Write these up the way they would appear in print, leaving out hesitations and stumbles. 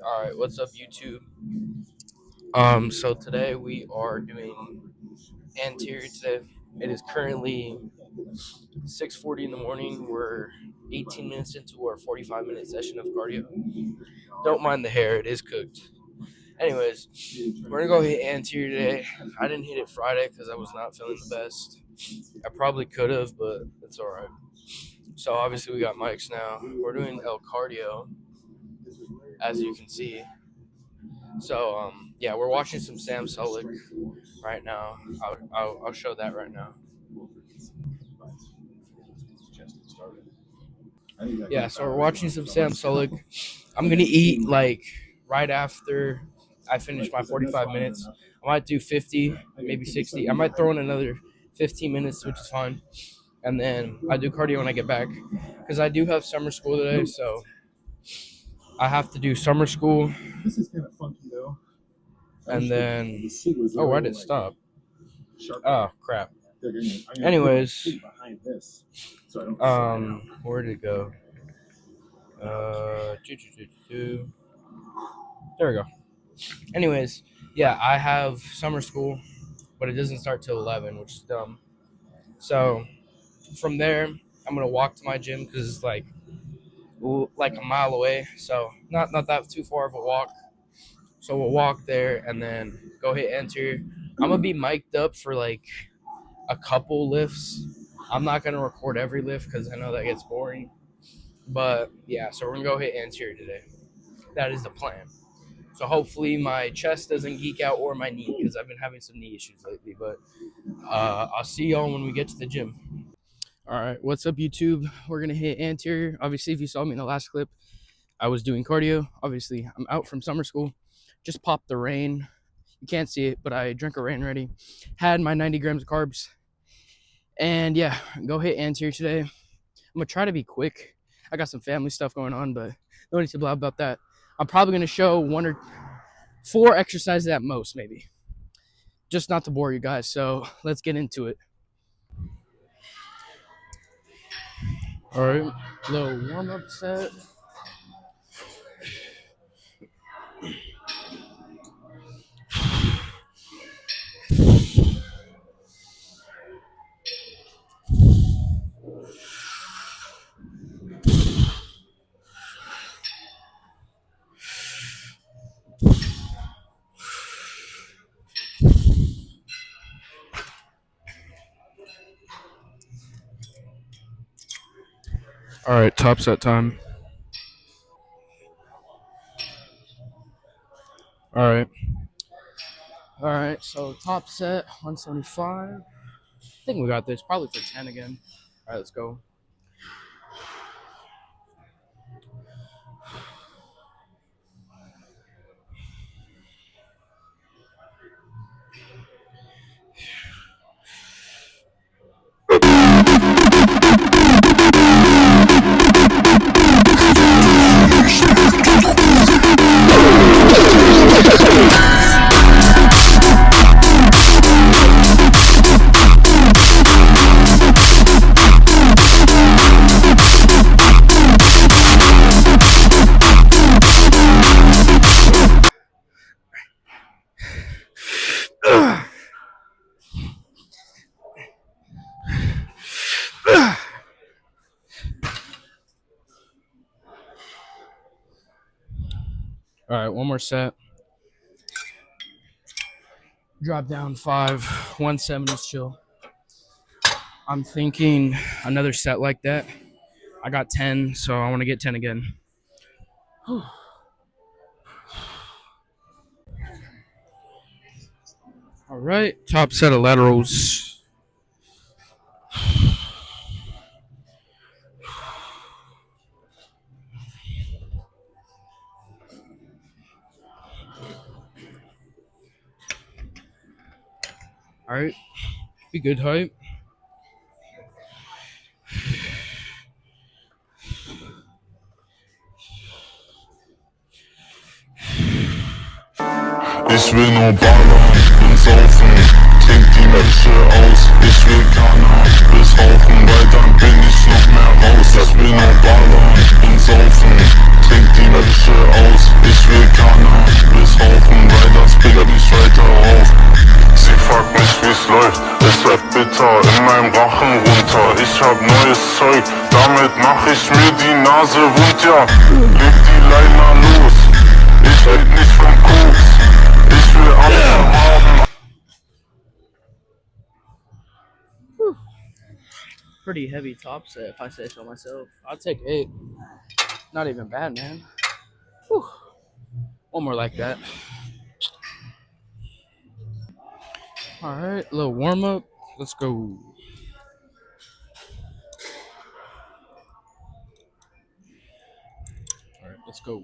All right, what's up, YouTube? So today we are doing Anterior today. It is currently 6:40 in the morning. We're 18 minutes into our 45-minute session of cardio. Don't mind the hair; it is cooked. Anyways, we're gonna go hit Anterior today. I didn't hit it Friday because I was not feeling the best. I probably could have, but it's all right. So obviously we got mics now. We're doing El Cardio, as you can see. So yeah, we're watching some Sam Sulek right now. I'll show that right now. Yeah, so we're watching some Sam Sulek. I'm gonna eat like right after I finish my 45 minutes. I might do 50, maybe 60. I might throw in another 15 minutes, which is fine. And then I do cardio when I get back because I do have summer school today, so I have to do summer school. This is kind of funky though. And then, oh, why did it stop? Oh, crap. Anyways, where did it go? There we go. Anyways, yeah, I have summer school, but it doesn't start till 11, which is dumb. So from there, I'm gonna walk to my gym because it's like a mile away, so not that too far of a walk. So we'll walk there and then go hit Anterior. I'm gonna be mic'd up for like a couple lifts. I'm not gonna record every lift because I know that gets boring. But yeah, so we're gonna go hit Anterior today. That is the plan. So hopefully my chest doesn't geek out or my knee because I've been having some knee issues lately. But I'll see y'all when we get to the gym. All right, what's up, YouTube? We're gonna hit Anterior. Obviously, if you saw me in the last clip, I was doing cardio. Obviously, I'm out from summer school. Just popped the rain. You can't see it, but I drank a rain ready. Had my 90 grams of carbs. And yeah, go hit Anterior today. I'm gonna try to be quick. I got some family stuff going on, but no need to blah about that. I'm probably gonna show 1 or 4 exercises at most, maybe. Just not to bore you guys. So let's get into it. All right, little warm-up set. All right, top set time. All right. So top set 175. I think we got this. Probably for 10 again. All right, let's go. All right, one more set. Drop down 5, 170s chill. I'm thinking another set like that. I got 10, so I want to get 10 again. All right, top set of laterals. All right, be good height. Ich will nur ballern und saufen, trink die Mische aus. Ich will Cannabis bis rauchen, weil dann bin ich noch mehr raus. Ich will nur ballern und saufen, trink die Mische aus. Ich ich hab neues Zeug, damit mach ich mir die Nase wund, ja. Leg die Leiner los, ich red nicht vom Koks, ich will alles haben. Pretty heavy top set, if I say so myself. I'll take 8. Not even bad, man. Whew. One more like that. All right, a little warm up. Let's go. All right, let's go.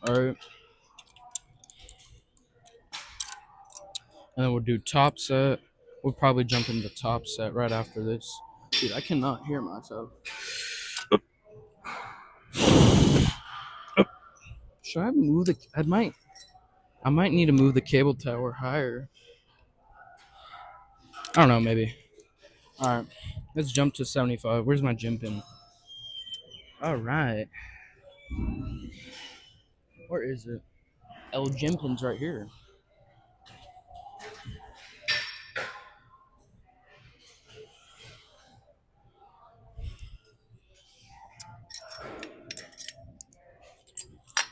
All right. And then we'll do top set. We'll probably jump into top set right after this. Dude, I cannot hear myself. Should I move the? I might need to move the cable tower higher. I don't know, maybe. All right, let's jump to 75. Where's my gym pin? All right. Where is it? L gym pin's right here.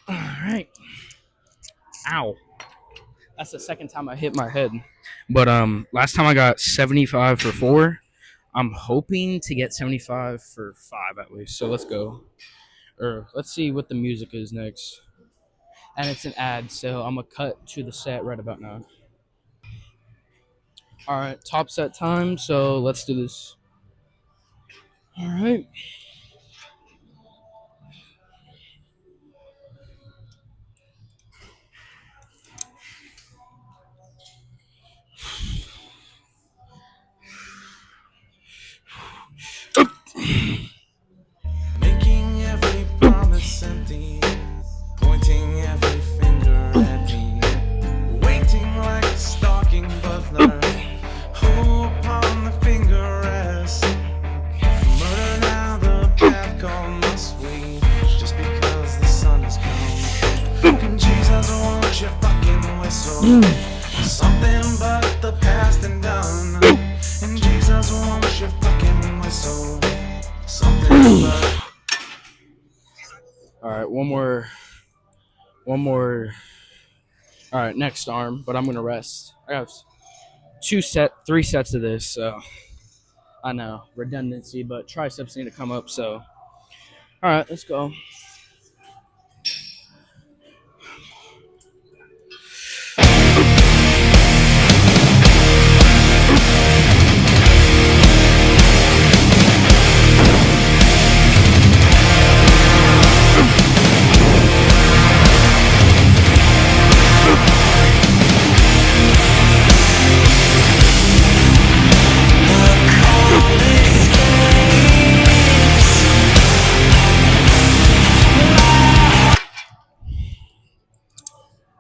All right. Ow. That's the second time I hit my head. But last time I got 75 for 4. I'm hoping to get 75 for 5 at least. So let's go. Or let's see what the music is next. And it's an ad, so I'm gonna cut to the set right about now. All right, top set time. So let's do this. All right. Making every promise empty, pointing every finger at me, waiting like a stalking butler, who upon the finger rests. Murder now the path called must we, just because the sun has come. And Jesus, won't you fucking whistle something but the past and done? And Jesus, won't you fucking whistle something but. All right, one more. All right, next arm, but I'm gonna rest. I have 3 sets of this, so I know redundancy, but triceps need to come up. So, all right, let's go.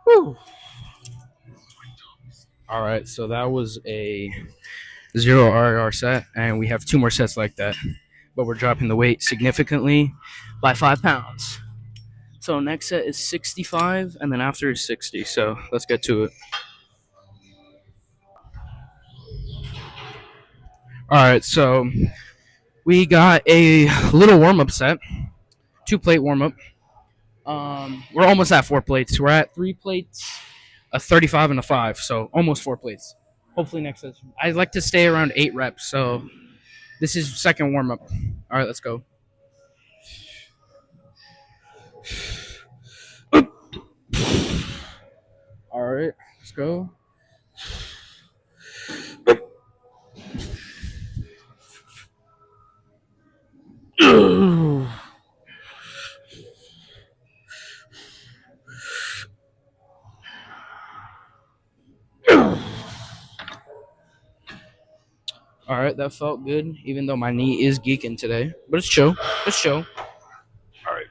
Whew. All right, so that was a 0 RR set, and we have 2 more sets like that, but we're dropping the weight significantly by 5 pounds. So next set is 65, and then after is 60. So let's get to it. All right, so we got a little warm up set, 2 plate warm up. We're almost at 4 plates. We're at 3 plates, a 35 and a 5, so almost 4 plates. Hopefully next session. I'd like to stay around 8 reps, so this is second warm up. All right, let's go. All right, let's go. All right, that felt good, even though my knee is geeking today. But it's chill. It's chill. All right.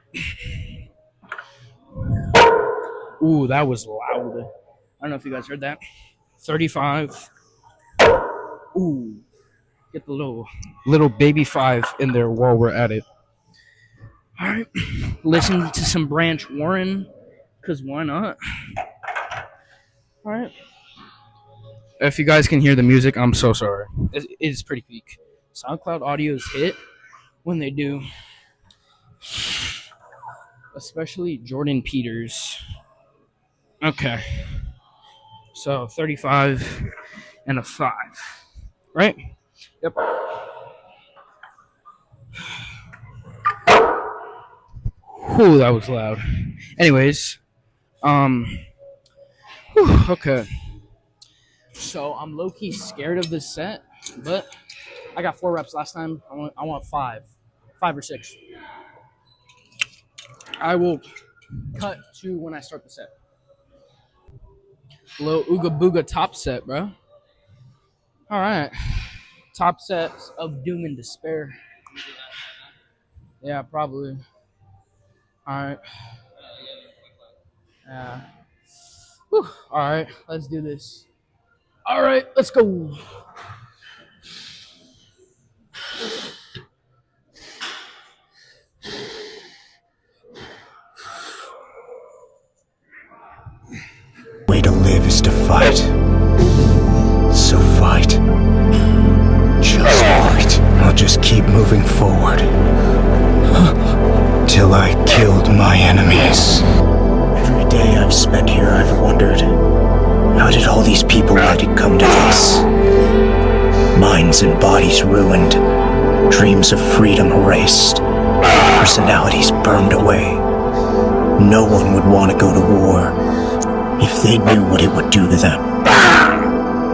Ooh, that was loud. I don't know if you guys heard that. 35. Ooh. Get the little baby 5 in there while we're at it. All right, listen to some Branch Warren, cause why not? All right. If you guys can hear the music, I'm so sorry. It's pretty peak. SoundCloud audios hit when they do, especially Jordan Peters. Okay, so 35 and a 5, right? Yep. Whew, that was loud. Anyways, okay. So I'm low key scared of this set, but I got 4 reps last time. I want 5 or 6. I will cut to when I start the set. Little Ooga Booga top set, bro. All right. Top sets of Doom and Despair. Yeah, probably. All right. Yeah. Whew. All right. Let's do this. All right. Let's go. Way to live is to fight. So fight. Just fight. I'll just keep moving forward. Till I killed my enemies. Every day I've spent here, I've wondered, how did all these people let it come to this? Minds and bodies ruined. Dreams of freedom erased. Personalities burned away. No one would want to go to war if they knew what it would do to them.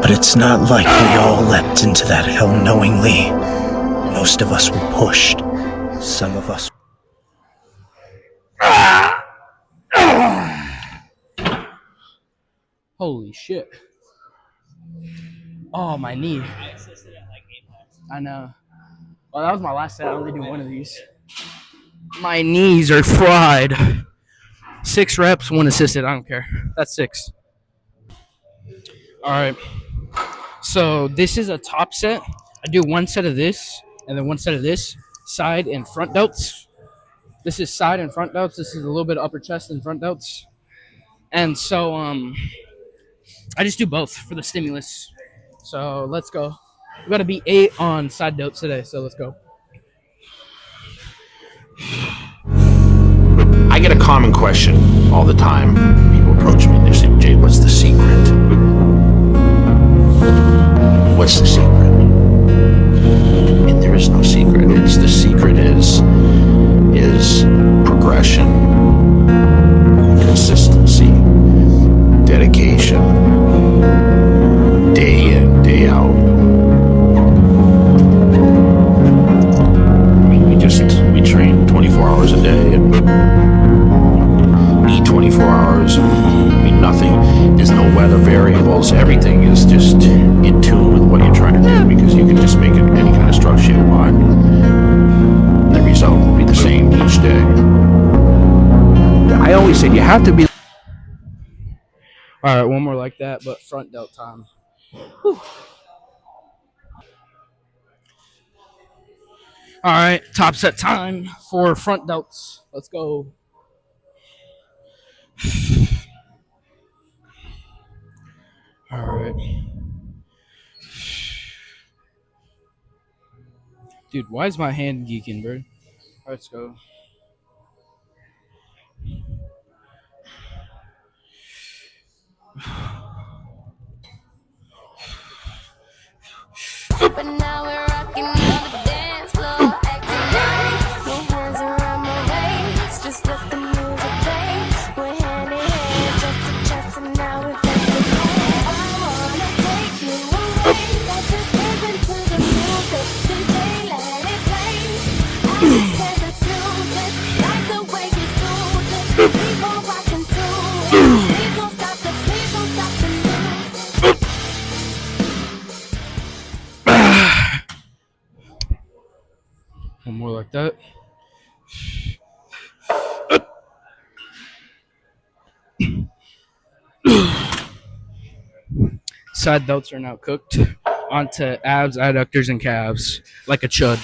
But it's not like we all leapt into that hell knowingly. Most of us were pushed. Some of us. Holy shit. Oh, my knee. I know. Well, that was my last set. I only do one of these. My knees are fried. 6 reps, 1 assisted. I don't care. That's 6. All right. So this is a top set. I do 1 set of this and then 1 set of this. Side and front delts. This is side and front delts. This is a little bit of upper chest and front delts. And so I just do both for the stimulus. So let's go. We got to be 8 on side delts today. So let's go. I get a common question all the time. People approach me and they say, Jay, what's the secret? What's the secret? And there is no secret. It's the secret is progression, consistency, dedication, day in, day out. I mean, we train 24 hours a day and eat 24 hours. I mean, nothing. There's no weather variables. Everything is just in tune with what you're trying to do because you can just make it any kind of structure you want. The result will be the same each day. I always say you have to be. All right, one more like that, but front delt time. Whew. All right, top set time for front delts. Let's go. All right. Dude, why is my hand geeking, bro? Let's go. But now we're rocking on the dance floor, acting naughty. Your hands around my waist, just let the music play. We're hand in hand, chest to chest, and now we're face to face. I wanna take you away, let's just dip into the music. DJ, let it play. I just can't refuse it, like the way you do this. Keep on rocking to it. Please don't stop the music. One more like that. Side delts are now cooked onto abs, adductors, and calves like a chud.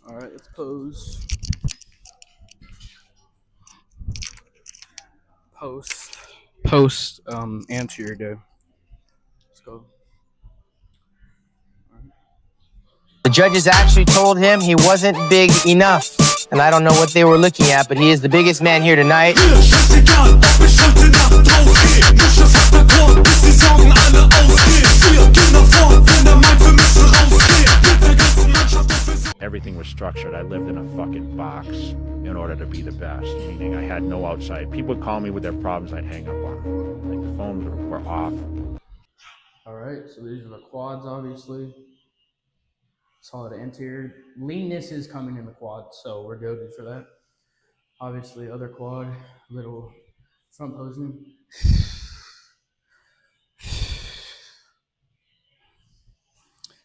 All right. let's pose. Post anterior day. Let's go. The judges actually told him he wasn't big enough. And I don't know what they were looking at, but he is the biggest man here tonight. Everything was structured. I lived in a fucking box in order to be the best, meaning I had no outside. People would call me with their problems, I'd hang up on them. Like the phones were off. All right, so these are the quads, obviously. Solid anterior. Leanness is coming in the quad, so we're good for that. Obviously, other quad, little front posing.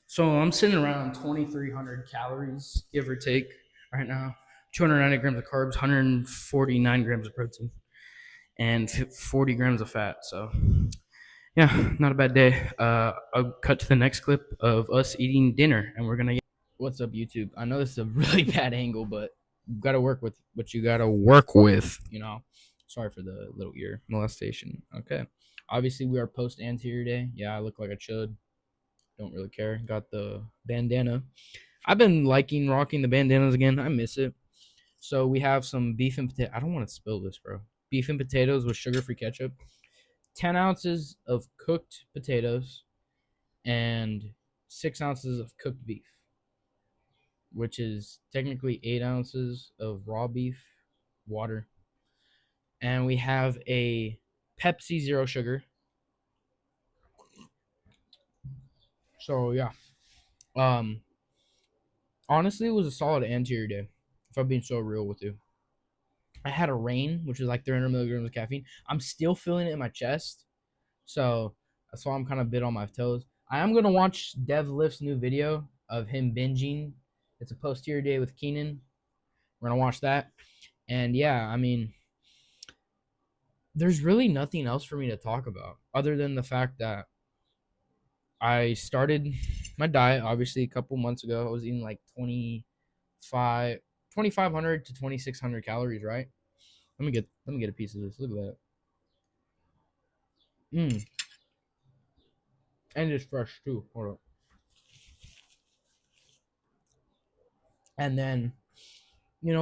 So I'm sitting around 2,300 calories, give or take, right now. 290 grams of carbs, 149 grams of protein, and 40 grams of fat. So, yeah, not a bad day. I'll cut to the next clip of us eating dinner, and we're gonna. What's up, YouTube? I know this is a really bad angle, but you gotta work with what you gotta work with. You know. Sorry for the little ear molestation. Okay. Obviously, we are post anterior day. Yeah, I look like a chud. Don't really care. Got the bandana. I've been liking rocking the bandanas again. I miss it. So we have some beef and potato. I don't want to spill this, bro. Beef and potatoes with sugar-free ketchup. 10 ounces of cooked potatoes and 6 ounces of cooked beef, which is technically 8 ounces of raw beef, water. And we have a Pepsi Zero Sugar. So yeah. Honestly, it was a solid anterior day, if I'm being so real with you. I had a rain, which is like 300 milligrams of caffeine. I'm still feeling it in my chest, so that's why I'm kind of bit on my toes. I am gonna watch Dev Lift's new video of him binging. It's a posterior day with Keenan. We're gonna watch that, and yeah, I mean, there's really nothing else for me to talk about other than the fact that I started my diet obviously a couple months ago. I was eating like 2,500 to 2,600 calories, right? Let me get a piece of this. Look at that. And it's fresh too. Hold up. And then,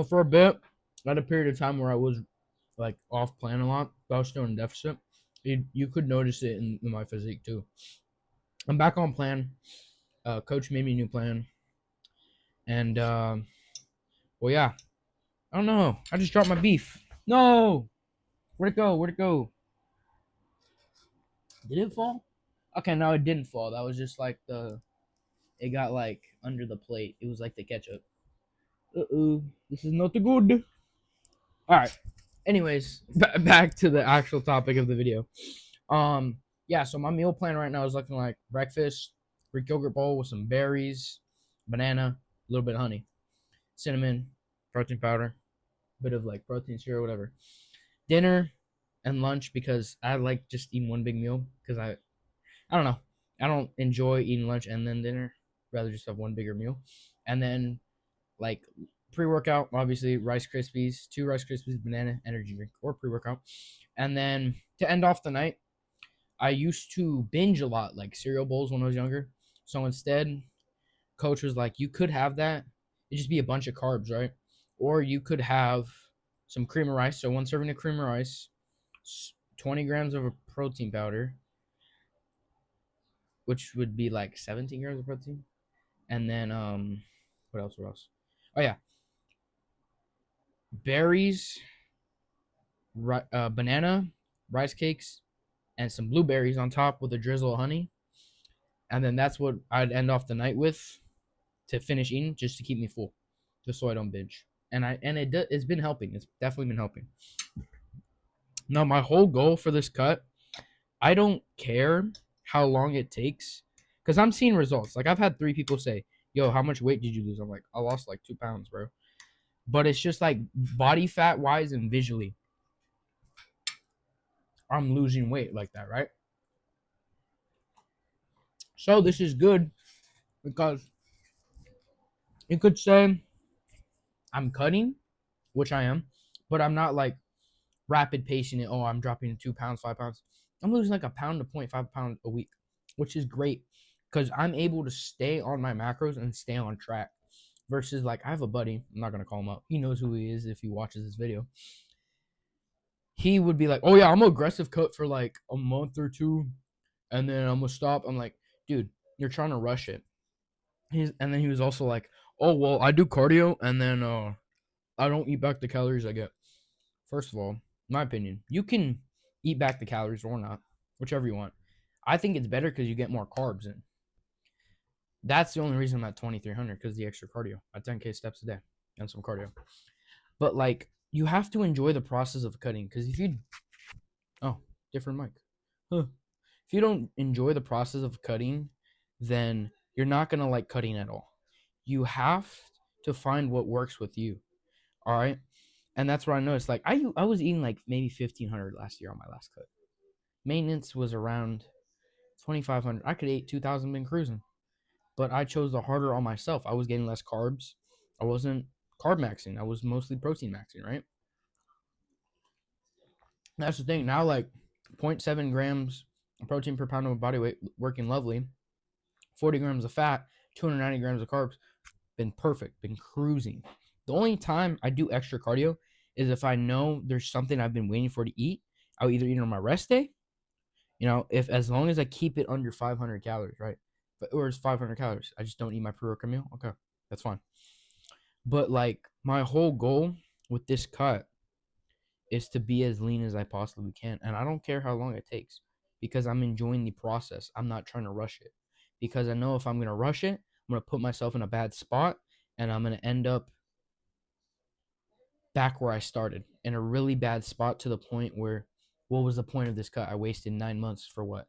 for a bit, I had a period of time where I was like off plan a lot, but I was still in deficit. You could notice it in my physique too. I'm back on plan. Coach made me a new plan. And well, yeah. I don't know. I just dropped my beef. No. Where'd it go? Where'd it go? Did it fall? Okay, no, it didn't fall. That was just like it got like under the plate. It was like the ketchup. Uh-oh. This is not good. All right. Anyways, back to the actual topic of the video. Yeah, so my meal plan right now is looking like breakfast, Greek yogurt bowl with some berries, banana, a little bit of honey, cinnamon, protein powder, bit of like protein syrup, whatever. Dinner and lunch, because I like just eating one big meal, because I don't know. I don't enjoy eating lunch and then dinner. Rather just have one bigger meal. And then like pre-workout, obviously Rice Krispies, 2 Rice Krispies, banana, energy drink, or pre-workout. And then to end off the night, I used to binge a lot, like cereal bowls when I was younger. So instead, coach was like, you could have that. It'd just be a bunch of carbs, right? Or you could have some cream of rice. So 1 serving of cream of rice, 20 grams of a protein powder, which would be like 17 grams of protein. And then, what else? Oh, yeah. Berries, banana, rice cakes, and some blueberries on top with a drizzle of honey. And then that's what I'd end off the night with to finish eating, just to keep me full, just so I don't binge. And it's been helping. It's definitely been helping. Now, my whole goal for this cut, I don't care how long it takes, because I'm seeing results. Like, I've had 3 people say, yo, how much weight did you lose? I'm like, I lost like 2 pounds, bro. But it's just like body fat wise and visually, I'm losing weight like that, right? So this is good, because you could say I'm cutting, which I am, but I'm not like rapid pacing it. Oh, I'm dropping 2 pounds, 5 pounds. I'm losing like a pound to 0.5 pound a week, which is great because I'm able to stay on my macros and stay on track. Versus like I have a buddy, I'm not gonna call him up. He knows who he is if he watches this video. He would be like, "Oh yeah, I'm an aggressive cut for like a month or two, and then I'm gonna stop." I'm like, "Dude, you're trying to rush it." And then he was also like, "Oh well, I do cardio, and then I don't eat back the calories I get." First of all, in my opinion, you can eat back the calories or not, whichever you want. I think it's better because you get more carbs in. That's the only reason I'm at 2,300 because the extra cardio at 10K steps a day and some cardio. But like, you have to enjoy the process of cutting because if you, oh, different mic. Huh. If you don't enjoy the process of cutting, then you're not gonna like cutting at all. You have to find what works with you. All right. And that's what I noticed. Like I was eating like maybe 1,500 last year on my last cut. Maintenance was around 2,500. I could eat 2,000, been cruising, but I chose the harder on myself. I was getting less carbs. I wasn't carb maxing. I was mostly protein maxing, right? That's the thing. Now, like 0. 0.7 grams of protein per pound of body weight, working lovely. 40 grams of fat, 290 grams of carbs, been perfect, been cruising. The only time I do extra cardio is if I know there's something I've been waiting for to eat. I'll either eat on my rest day, if as long as I keep it under 500 calories, right? Or it's 500 calories. I just don't eat my pre-workout meal. Okay, that's fine. But like my whole goal with this cut is to be as lean as I possibly can. And I don't care how long it takes because I'm enjoying the process. I'm not trying to rush it because I know if I'm going to rush it, I'm going to put myself in a bad spot and I'm going to end up back where I started in a really bad spot to the point where what was the point of this cut? I wasted 9 months for what?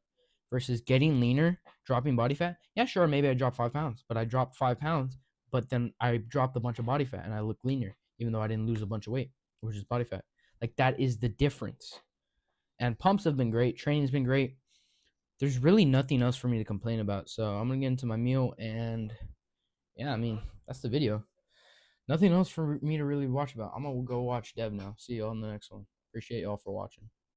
Versus getting leaner, dropping body fat. Yeah, sure, maybe I dropped 5 pounds, but I dropped 5 pounds, but then I dropped a bunch of body fat and I look leaner, even though I didn't lose a bunch of weight, which is body fat. Like that is the difference. And pumps have been great. Training's been great. There's really nothing else for me to complain about. So I'm gonna get into my meal and yeah, I mean, that's the video. Nothing else for me to really watch about. I'm gonna go watch Dev now. See you all in the next one. Appreciate y'all for watching.